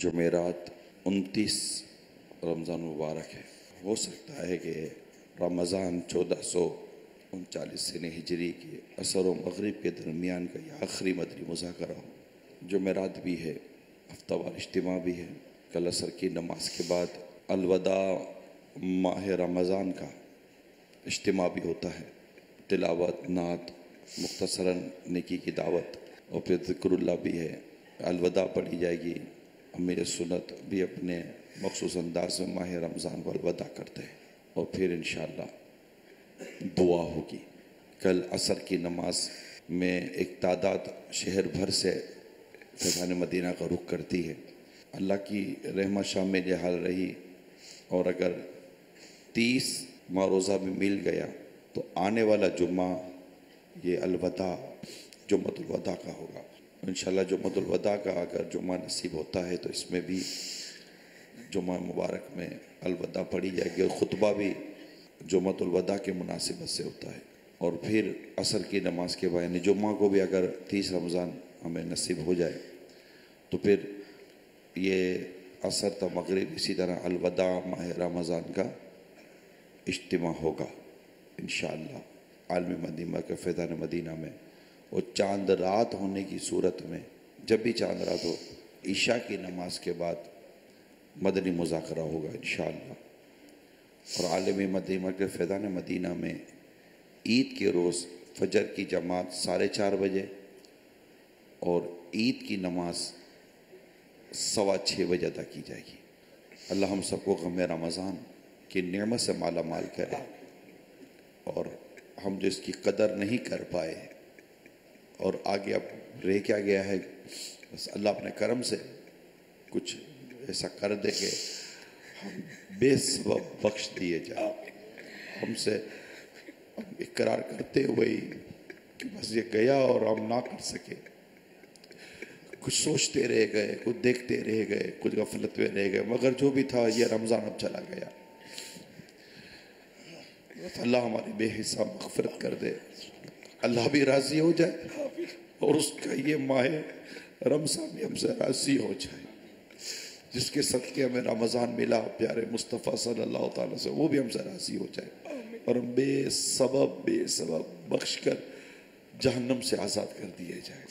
جمعرات 29 رمضان مبارک ہے۔ ہو سکتا ہے کہ رمضان 1439 سنہ ہجری کے عصر و مغرب کے درمیان کا یہ آخری مدنی مذاکرہ ہو۔ جمعرات بھی ہے، ہفتہ وار اجتماع بھی ہے۔ کل عصر کی نماز کے بعد الوداع ماہ رمضان کا اجتماع بھی ہوتا ہے، تلاوت، نعت، مختصراً نیکی کی دعوت، اور پھر ذکر اللہ بھی ہے۔ الوداع پڑھی جائے گی۔ امیر سنت بھی اپنے مخصوص انداز میں ماہ رمضان کو الوداع کرتے ہیں، اور پھر انشاءاللہ دعا ہوگی۔ کل عصر کی نماز میں ایک تعداد شہر بھر سے فیضان مدینہ کا رخ کرتی ہے۔ اللہ کی رحمت شامل یہ حال رہی، اور اگر 30 ماہ روزہ بھی مل گیا تو آنے والا جمعہ یہ الوداع جمعۃ الوداع کا ہوگا۔ انشاءاللہ جمعۃ الوداع کا اگر جمعہ نصیب ہوتا ہے تو اس میں بھی جمعہ مبارک میں الوداع پڑھی جائے گی، اور خطبہ بھی جمعۃ الوداع کے مناسبت سے ہوتا ہے۔ اور پھر عصر کی نماز کے بعد یعنی جمعہ کو بھی اگر 30 رمضان ہمیں نصیب ہو جائے تو پھر یہ عصر تا مغرب اسی طرح الوداع ماہ رمضان کا اجتماع ہوگا انشاءاللہ عالم مدینہ کے فیضان مدینہ میں۔ اور چاند رات ہونے کی صورت میں، جب بھی چاند رات ہو، عشاء کی نماز کے بعد مدنی مذاکرہ ہوگا انشاءاللہ۔ اور عالم مدینہ کے فیضان مدینہ میں عید کے روز فجر کی جماعت 4:30 بجے اور عید کی نماز 6:15 بجے ادا کی جائے گی۔ اللہ ہم سب کو غم رمضان کی نعمت سے مالا مال کرے، اور ہم جو اس کی قدر نہیں کر پائے اور آگے اب رہ کیا گیا ہے، بس اللہ اپنے کرم سے کچھ ایسا کر دے کہ ہم بے سبب بخش دیے جائیں۔ ہم سے ہم اقرار کرتے ہوئے کہ بس یہ گیا اور ہم نہ کر سکے، کچھ سوچتے رہ گئے، کچھ دیکھتے رہ گئے، کچھ غفلت میں رہ گئے، مگر جو بھی تھا یہ رمضان اب چلا گیا۔ اللہ ہماری بے حساب مغفرت کر دے، اللہ بھی راضی ہو جائے، اور اس کا یہ ماہ رمضان بھی ہم سے راضی ہو جائے، جس کے صدقے ہمیں رمضان ملا پیارے مصطفیٰ صلی اللہ تعالیٰ سے، وہ بھی ہم سے راضی ہو جائے، اور ہم بے سبب بخش کر جہنم سے آزاد کر دیے جائے۔